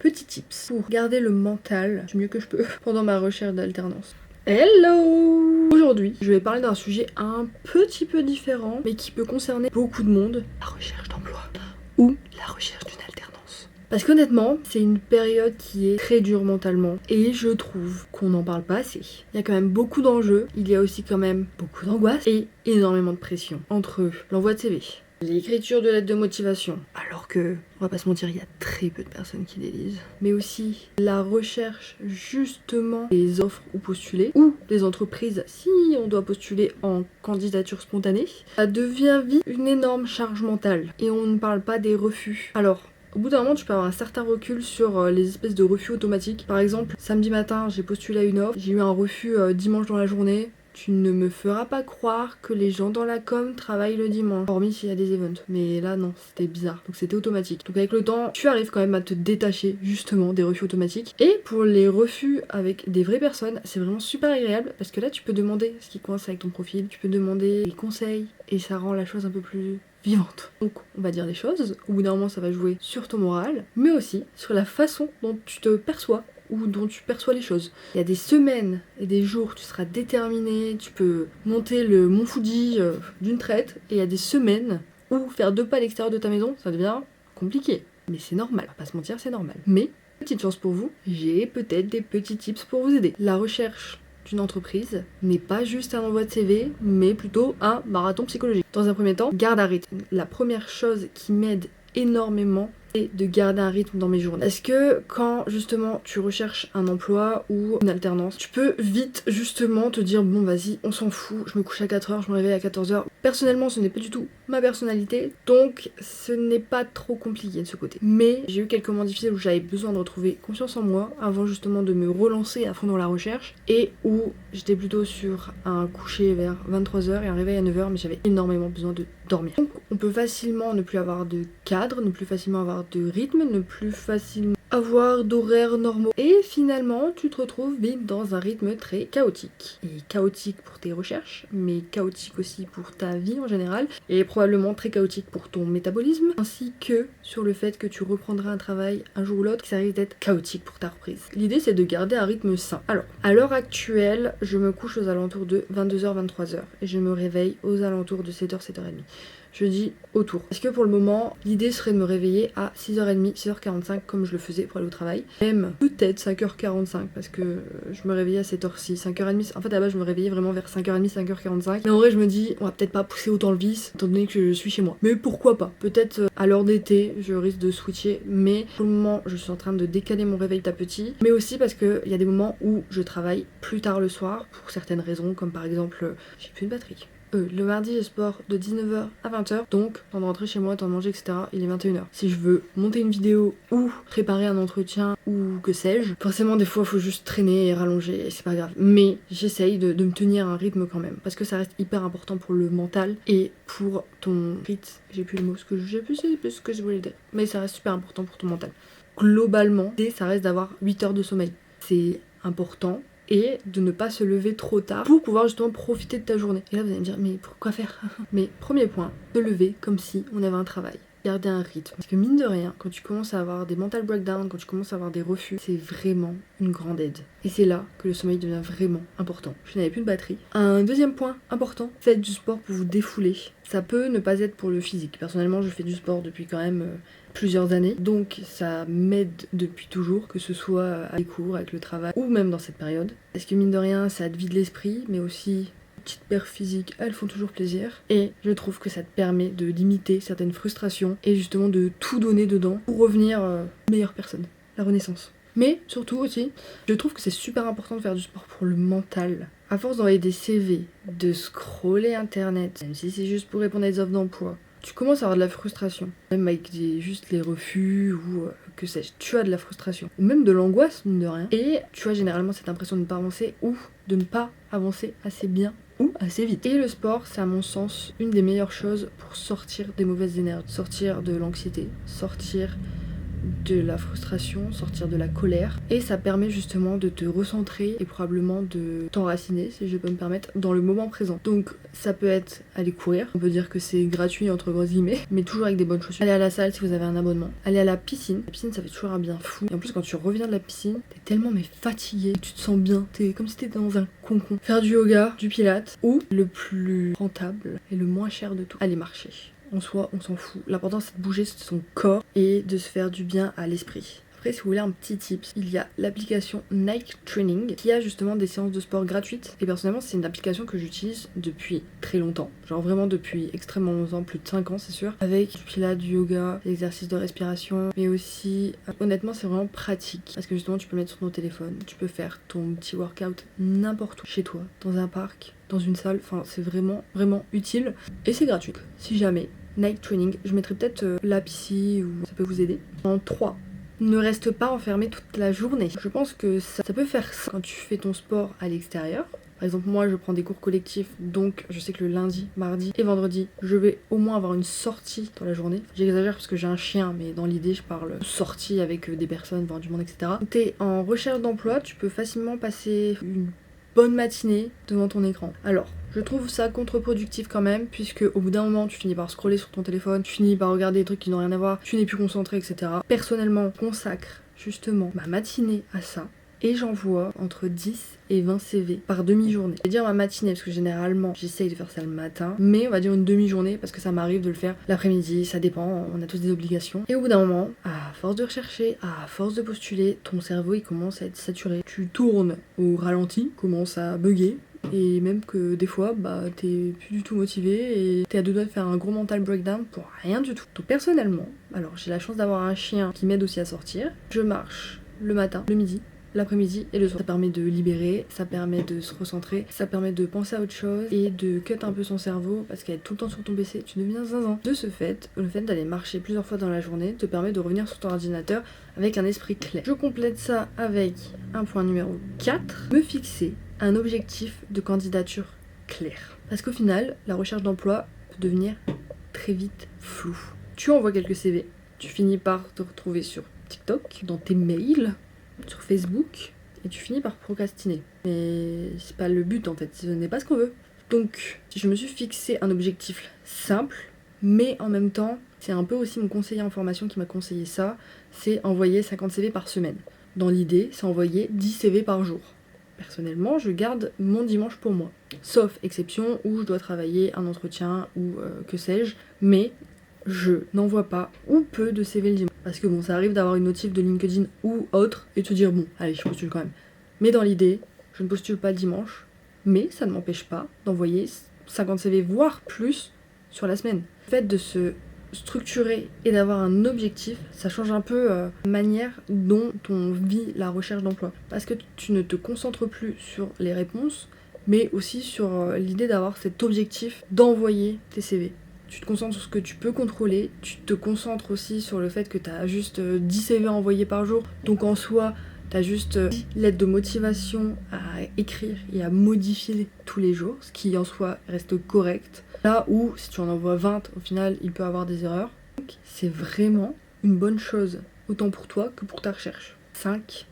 petits tips pour garder le mental du mieux que je peux pendant ma recherche d'alternance. Hello! Aujourd'hui, je vais parler d'un sujet un petit peu différent, mais qui peut concerner beaucoup de monde, la recherche d'emploi ou la recherche d'une alternance. Parce qu'honnêtement, c'est une période qui est très dure mentalement, et je trouve qu'on n'en parle pas assez. Il y a quand même beaucoup d'enjeux, il y a aussi quand même beaucoup d'angoisse et énormément de pression entre l'envoi de CV, l'écriture de lettres de motivation, alors que, on va pas se mentir, il y a très peu de personnes qui les lisent. Mais aussi la recherche justement des offres ou postuler, ou des entreprises si on doit postuler en candidature spontanée. Ça devient vite une énorme charge mentale. Et on ne parle pas des refus. Alors, au bout d'un moment, tu peux avoir un certain recul sur les espèces de refus automatiques. Par exemple, samedi matin, j'ai postulé à une offre, j'ai eu un refus dimanche dans la journée. Tu ne me feras pas croire que les gens dans la com travaillent le dimanche, hormis s'il y a des events. Mais là non, c'était bizarre, donc c'était automatique. Donc avec le temps, tu arrives quand même à te détacher justement des refus automatiques. Et pour les refus avec des vraies personnes, c'est vraiment super agréable parce que là tu peux demander ce qui coince avec ton profil, tu peux demander des conseils et ça rend la chose un peu plus vivante. Donc on va dire des choses, au bout d'un moment ça va jouer sur ton moral, mais aussi sur la façon dont tu te perçois ou dont tu perçois les choses. Il y a des semaines et des jours, tu seras déterminé, tu peux monter le mont Fuji d'une traite, et il y a des semaines où faire 2 pas à l'extérieur de ta maison, ça devient compliqué. Mais c'est normal, on va pas se mentir, c'est normal. Mais, petite chance pour vous, j'ai peut-être des petits tips pour vous aider. La recherche d'une entreprise n'est pas juste un envoi de CV, mais plutôt un marathon psychologique. Dans un premier temps, garde un rythme. La première chose qui m'aide énormément, et de garder un rythme dans mes journées. Est-ce que quand justement tu recherches un emploi ou une alternance, tu peux vite justement te dire bon vas-y on s'en fout, je me couche à 4h, je me réveille à 14h. Personnellement ce n'est pas du tout ma personnalité, donc ce n'est pas trop compliqué de ce côté. Mais j'ai eu quelques moments difficiles où j'avais besoin de retrouver confiance en moi avant justement de me relancer à fond dans la recherche, et où j'étais plutôt sur un coucher vers 23h et un réveil à 9h, mais j'avais énormément besoin de dormir. Donc on peut facilement ne plus avoir de cadre, ne plus facilement avoir de rythme, ne plus facilement avoir d'horaires normaux. Et finalement, tu te retrouves vite dans un rythme très chaotique. Et chaotique pour tes recherches, mais chaotique aussi pour ta vie en général, et probablement très chaotique pour ton métabolisme, ainsi que sur le fait que tu reprendras un travail un jour ou l'autre, ça risque d'être chaotique pour ta reprise. L'idée, c'est de garder un rythme sain. Alors, à l'heure actuelle, je me couche aux alentours de 22h, 23h, et je me réveille aux alentours de 7h, 7h30. Je dis autour. Parce que pour le moment, l'idée serait de me réveiller à 6h30, 6h45 comme je le faisais pour aller au travail. Même peut-être 5h45 parce que je me réveillais à 7h6, 5h30. En fait, à la base, je me réveillais vraiment vers 5h30, 5h45. Mais en vrai, je me dis, on va peut-être pas pousser autant le vice, étant donné que je suis chez moi. Mais pourquoi pas? Peut-être à l'heure d'été, je risque de switcher. Mais pour le moment, je suis en train de décaler mon réveil à petit. Mais aussi parce qu'il y a des moments où je travaille plus tard le soir pour certaines raisons, comme par exemple, j'ai plus de batterie. Le mardi, j'ai sport de 19h à 20h, donc temps de rentrer chez moi, temps de manger, etc. Il est 21h. Si je veux monter une vidéo ou préparer un entretien ou que sais-je, forcément des fois il faut juste traîner et rallonger et c'est pas grave. Mais j'essaye de me tenir un rythme quand même, parce que ça reste hyper important pour le mental et pour ton rythme. J'ai plus le mot, ce que je voulais dire. Mais ça reste super important pour ton mental. Globalement, ça reste d'avoir 8 heures de sommeil. C'est important. Et de ne pas se lever trop tard pour pouvoir justement profiter de ta journée. Et là vous allez me dire, mais pourquoi faire? Mais premier point, se lever comme si on avait un travail. Garder un rythme. Parce que mine de rien, quand tu commences à avoir des mental breakdowns, quand tu commences à avoir des refus, c'est vraiment une grande aide. Et c'est là que le sommeil devient vraiment important. Je n'avais plus de batterie. Un deuxième point important, faites du sport pour vous défouler. Ça peut ne pas être pour le physique. Personnellement, je fais du sport depuis quand même plusieurs années, donc ça m'aide depuis toujours, que ce soit à les cours, avec le travail, ou même dans cette période. Parce que mine de rien, ça te vide l'esprit, mais aussi petites perfs physiques, elles font toujours plaisir. Et je trouve que ça te permet de limiter certaines frustrations et justement de tout donner dedans pour revenir meilleure personne. La renaissance. Mais surtout aussi, je trouve que c'est super important de faire du sport pour le mental. À force d'envoyer des CV, de scroller internet, même si c'est juste pour répondre à des offres d'emploi, tu commences à avoir de la frustration. Même avec juste les refus ou que sais-je, tu as de la frustration. Ou même de l'angoisse, mine de rien. Et tu as généralement cette impression de ne pas avancer ou de ne pas avancer assez bien ou assez vite. Et le sport, c'est à mon sens une des meilleures choses pour sortir des mauvaises énergies, sortir de l'anxiété, sortir de la frustration, sortir de la colère, et ça permet justement de te recentrer et probablement de t'enraciner, si je peux me permettre, dans le moment présent. Donc ça peut être aller courir, on peut dire que c'est gratuit entre grosses guillemets, mais toujours avec des bonnes chaussures. Aller à la salle si vous avez un abonnement, aller à la piscine ça fait toujours un bien fou, et en plus quand tu reviens de la piscine, t'es tellement fatigué, tu te sens bien, t'es comme si t'étais dans un cocon. Faire du yoga, du pilates, ou le plus rentable et le moins cher de tout, aller marcher. En soi, on s'en fout. L'important c'est de bouger son corps et de se faire du bien à l'esprit. Après, si vous voulez un petit tips, il y a l'application Nike Training qui a justement des séances de sport gratuites. Et personnellement, c'est une application que j'utilise depuis très longtemps. Genre vraiment depuis extrêmement longtemps, plus de 5 ans c'est sûr. Avec du pilates, du yoga, des exercices de respiration, mais aussi, honnêtement, c'est vraiment pratique. Parce que justement, tu peux le mettre sur ton téléphone, tu peux faire ton petit workout n'importe où, chez toi, dans un parc, dans une salle. Enfin, c'est vraiment, vraiment utile. Et c'est gratuit. Si jamais, Nike Training, je mettrai peut-être l'app ici ou ça peut vous aider. En 3. Ne reste pas enfermé toute la journée. Je pense que ça peut faire ça quand tu fais ton sport à l'extérieur. Par exemple, moi je prends des cours collectifs, donc je sais que le lundi, mardi et vendredi, je vais au moins avoir une sortie dans la journée. J'exagère parce que j'ai un chien, mais dans l'idée, je parle sortie avec des personnes, voir du monde, etc. T'es en recherche d'emploi, tu peux facilement passer une bonne matinée devant ton écran. Alors, je trouve ça contre-productif quand même, puisque au bout d'un moment, tu finis par scroller sur ton téléphone, tu finis par regarder des trucs qui n'ont rien à voir, tu n'es plus concentré, etc. Personnellement, je consacre justement ma matinée à ça, et j'envoie entre 10 et 20 CV par demi-journée. Je vais dire ma matinée parce que généralement j'essaye de faire ça le matin, mais on va dire une demi-journée parce que ça m'arrive de le faire l'après-midi, ça dépend, on a tous des obligations. Et au bout d'un moment, à force de rechercher, à force de postuler, ton cerveau il commence à être saturé. Tu tournes au ralenti, commence à bugger. Et même que des fois, t'es plus du tout motivé et t'es à deux doigts de faire un gros mental breakdown pour rien du tout. Donc personnellement, alors j'ai la chance d'avoir un chien qui m'aide aussi à sortir. Je marche le matin, le midi, l'après-midi et le soir. Ça permet de libérer, ça permet de se recentrer, ça permet de penser à autre chose et de cut un peu son cerveau parce qu'être tout le temps sur ton PC, tu deviens zinzin. De ce fait, le fait d'aller marcher plusieurs fois dans la journée te permet de revenir sur ton ordinateur avec un esprit clair. Je complète ça avec un point numéro 4, me fixer un objectif de candidature clair. Parce qu'au final, la recherche d'emploi peut devenir très vite floue. Tu envoies quelques CV, tu finis par te retrouver sur TikTok, dans tes mails, sur Facebook, et tu finis par procrastiner. Mais c'est pas le but en fait, ce n'est pas ce qu'on veut. Donc, je me suis fixé un objectif simple, mais en même temps, c'est un peu aussi mon conseiller en formation qui m'a conseillé ça, c'est envoyer 50 CV par semaine. Dans l'idée, c'est envoyer 10 CV par jour. Personnellement, je garde mon dimanche pour moi. Sauf exception où je dois travailler un entretien ou que sais-je, mais je n'envoie pas ou peu de CV le dimanche. Parce que bon, ça arrive d'avoir une notif de LinkedIn ou autre et te dire bon, allez, je postule quand même. Mais dans l'idée, je ne postule pas le dimanche, mais ça ne m'empêche pas d'envoyer 50 CV, voire plus, sur la semaine. Le fait de se structurer et d'avoir un objectif, ça change un peu la manière dont on vit la recherche d'emploi. Parce que tu ne te concentres plus sur les réponses, mais aussi sur l'idée d'avoir cet objectif d'envoyer tes CV. Tu te concentres sur ce que tu peux contrôler, tu te concentres aussi sur le fait que tu as juste 10 CV à envoyer par jour, donc en soi, tu as juste 10 lettres de motivation à écrire et à modifier tous les jours, ce qui en soi reste correct. Là où, si tu en envoies 20, au final, il peut avoir des erreurs. Donc, c'est vraiment une bonne chose, autant pour toi que pour ta recherche. 5.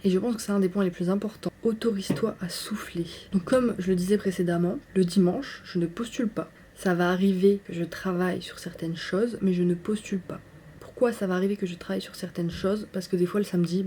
Et je pense que c'est un des points les plus importants. Autorise-toi à souffler. Donc comme je le disais précédemment, le dimanche, je ne postule pas. Ça va arriver que je travaille sur certaines choses, mais je ne postule pas. Pourquoi ça va arriver que je travaille sur certaines choses? Parce que des fois, le samedi,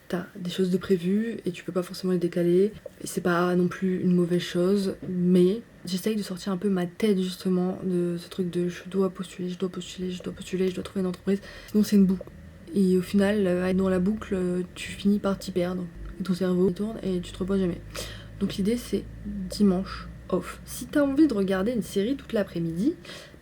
t'as des choses de prévues et tu peux pas forcément les décaler. Et c'est pas non plus une mauvaise chose, mais j'essaye de sortir un peu ma tête justement de ce truc de je dois postuler, je dois postuler, je dois postuler, je dois trouver une entreprise. Sinon c'est une boucle. Et au final, être dans la boucle, tu finis par t'y perdre. Et ton cerveau tourne et tu te reposes jamais. Donc l'idée c'est dimanche off. Si t'as envie de regarder une série toute l'après-midi,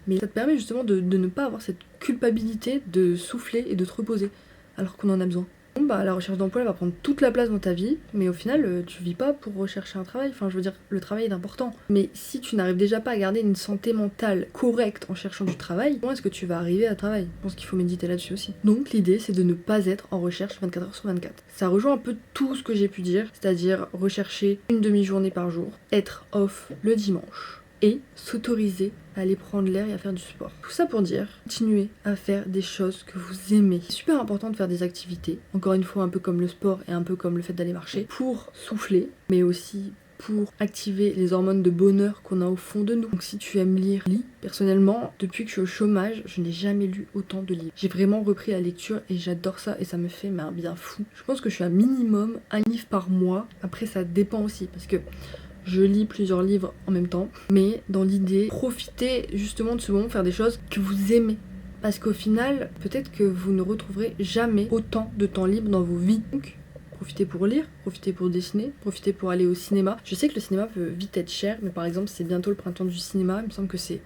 mais ça te permet justement de ne pas avoir cette culpabilité de souffler et de te reposer alors qu'on en a besoin. Bon, la recherche d'emploi elle va prendre toute la place dans ta vie, mais au final tu vis pas pour rechercher un travail, enfin je veux dire le travail est important. Mais si tu n'arrives déjà pas à garder une santé mentale correcte en cherchant du travail, comment est-ce que tu vas arriver à travail? Je pense qu'il faut méditer là-dessus aussi. Donc l'idée c'est de ne pas être en recherche 24 heures sur 24. Ça rejoint un peu tout ce que j'ai pu dire, c'est-à-dire rechercher une demi-journée par jour, être off le dimanche, et s'autoriser à aller prendre l'air et à faire du sport. Tout ça pour dire, continuez à faire des choses que vous aimez. C'est super important de faire des activités, encore une fois un peu comme le sport et un peu comme le fait d'aller marcher, pour souffler, mais aussi pour activer les hormones de bonheur qu'on a au fond de nous. Donc si tu aimes lire, lis. Personnellement, depuis que je suis au chômage, je n'ai jamais lu autant de livres. J'ai vraiment repris la lecture et j'adore ça et ça me fait un bien fou. Je pense que je suis à minimum un livre par mois. Après ça dépend aussi parce que je lis plusieurs livres en même temps. Mais dans l'idée, profitez justement de ce moment, faire des choses que vous aimez. Parce qu'au final, peut-être que vous ne retrouverez jamais autant de temps libre dans vos vies. Donc, profitez pour lire, profitez pour dessiner, profitez pour aller au cinéma. Je sais que le cinéma peut vite être cher, mais par exemple c'est bientôt le printemps du cinéma, il me semble que c'est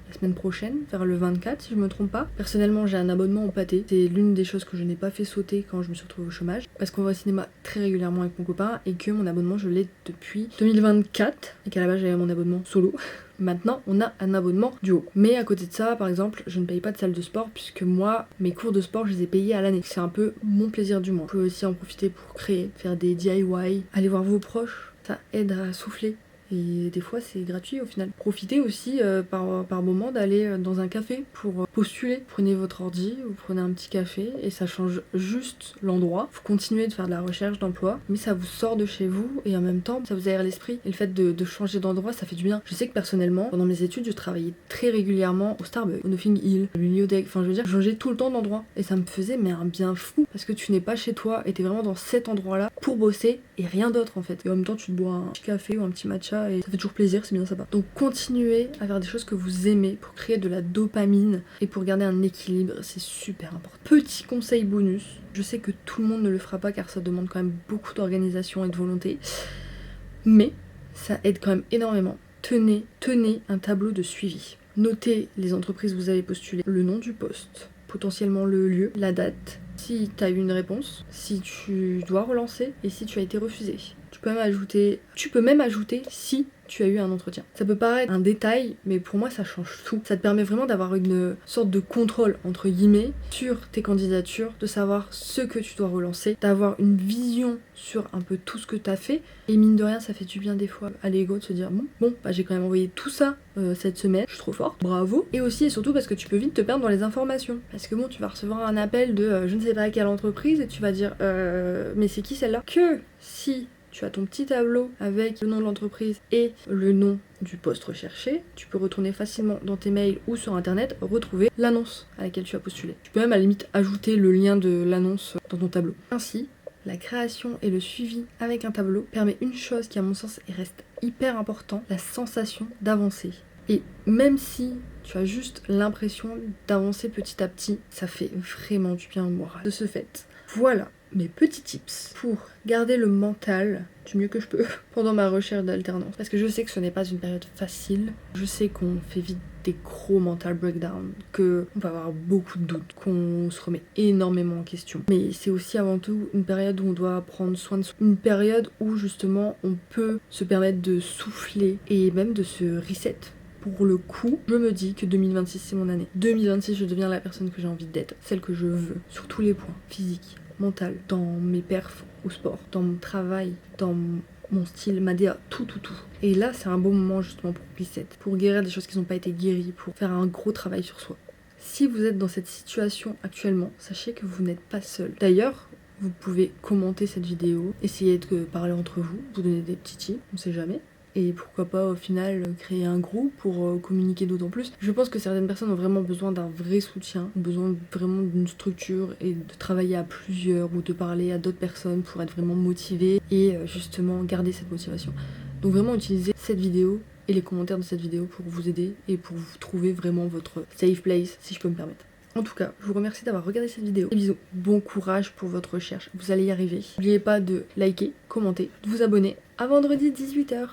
la semaine prochaine, vers le 24 si je me trompe pas. Personnellement j'ai un abonnement au pâté, c'est l'une des choses que je n'ai pas fait sauter quand je me suis retrouvée au chômage, parce qu'on va au cinéma très régulièrement avec mon copain et que mon abonnement je l'ai depuis 2024 et qu'à la base j'avais mon abonnement solo. Maintenant, on a un abonnement duo. Mais à côté de ça, par exemple, je ne paye pas de salle de sport puisque moi, mes cours de sport, je les ai payés à l'année. C'est un peu mon plaisir du mois. Vous pouvez aussi en profiter pour créer, faire des DIY, aller voir vos proches. Ça aide à souffler. Et des fois c'est gratuit au final. Profitez aussi par moment d'aller dans un café pour postuler. Prenez votre ordi, vous prenez un petit café et ça change juste l'endroit. Vous continuez de faire de la recherche d'emploi, mais ça vous sort de chez vous et en même temps ça vous aère l'esprit. Et le fait de changer d'endroit, ça fait du bien. Je sais que personnellement, pendant mes études, je travaillais très régulièrement au Starbucks, au Notting Hill, au Bibliothèque. Enfin je veux dire, je changeais tout le temps d'endroit et ça me faisait un bien fou parce que tu n'es pas chez toi et t'es vraiment dans cet endroit-là pour bosser et rien d'autre en fait. Et en même temps tu te bois un petit café ou un petit matcha et ça fait toujours plaisir, c'est bien sympa. Donc continuez à faire des choses que vous aimez pour créer de la dopamine et pour garder un équilibre, c'est super important. Petit conseil bonus, je sais que tout le monde ne le fera pas car ça demande quand même beaucoup d'organisation et de volonté, mais ça aide quand même énormément. Tenez un tableau de suivi. Notez les entreprises où vous avez postulé, le nom du poste, potentiellement le lieu, la date, si tu as eu une réponse, si tu dois relancer et si tu as été refusé. Tu peux même ajouter si tu as eu un entretien. Ça peut paraître un détail, mais pour moi ça change tout. Ça te permet vraiment d'avoir une sorte de contrôle entre guillemets sur tes candidatures, de savoir ce que tu dois relancer, d'avoir une vision sur un peu tout ce que tu as fait. Et mine de rien, ça fait du bien des fois à l'ego de se dire bon, j'ai quand même envoyé tout ça cette semaine, je suis trop forte, bravo. Et aussi et surtout parce que tu peux vite te perdre dans les informations. Parce que bon, tu vas recevoir un appel de je ne sais pas quelle entreprise et tu vas dire mais c'est qui celle-là? Que si tu as ton petit tableau avec le nom de l'entreprise et le nom du poste recherché, tu peux retourner facilement dans tes mails ou sur internet, retrouver l'annonce à laquelle tu as postulé. Tu peux même à la limite ajouter le lien de l'annonce dans ton tableau. Ainsi, la création et le suivi avec un tableau permet une chose qui à mon sens reste hyper important, la sensation d'avancer. Et même si tu as juste l'impression d'avancer petit à petit, ça fait vraiment du bien au moral. De ce fait, voilà mes petits tips pour garder le mental du mieux que je peux pendant ma recherche d'alternance. Parce que je sais que ce n'est pas une période facile. Je sais qu'on fait vite des gros mental breakdown, qu'on va avoir beaucoup de doutes, qu'on se remet énormément en question. Mais c'est aussi avant tout une période où on doit prendre soin de soi. Une période où justement on peut se permettre de souffler et même de se reset. Pour le coup, je me dis que 2026 c'est mon année. 2026 je deviens la personne que j'ai envie d'être, celle que je veux, sur tous les points, physique, mental, dans mes perfs au sport, dans mon travail, dans mon style, ma DA, tout. Et là c'est un bon moment justement pour reset, pour guérir des choses qui n'ont pas été guéries, pour faire un gros travail sur soi. Si vous êtes dans cette situation actuellement, sachez que vous n'êtes pas seul. D'ailleurs, vous pouvez commenter cette vidéo, essayer de parler entre vous, vous donner des petits tips, on sait jamais. Et pourquoi pas au final créer un groupe pour communiquer d'autant plus. Je pense que certaines personnes ont vraiment besoin d'un vrai soutien, ont besoin vraiment d'une structure et de travailler à plusieurs ou de parler à d'autres personnes pour être vraiment motivées et justement garder cette motivation. Donc vraiment utilisez cette vidéo et les commentaires de cette vidéo pour vous aider et pour vous trouver vraiment votre safe place, si je peux me permettre. En tout cas, je vous remercie d'avoir regardé cette vidéo. Et bisous, bon courage pour votre recherche, vous allez y arriver. N'oubliez pas de liker, commenter, de vous abonner. À vendredi 18 h.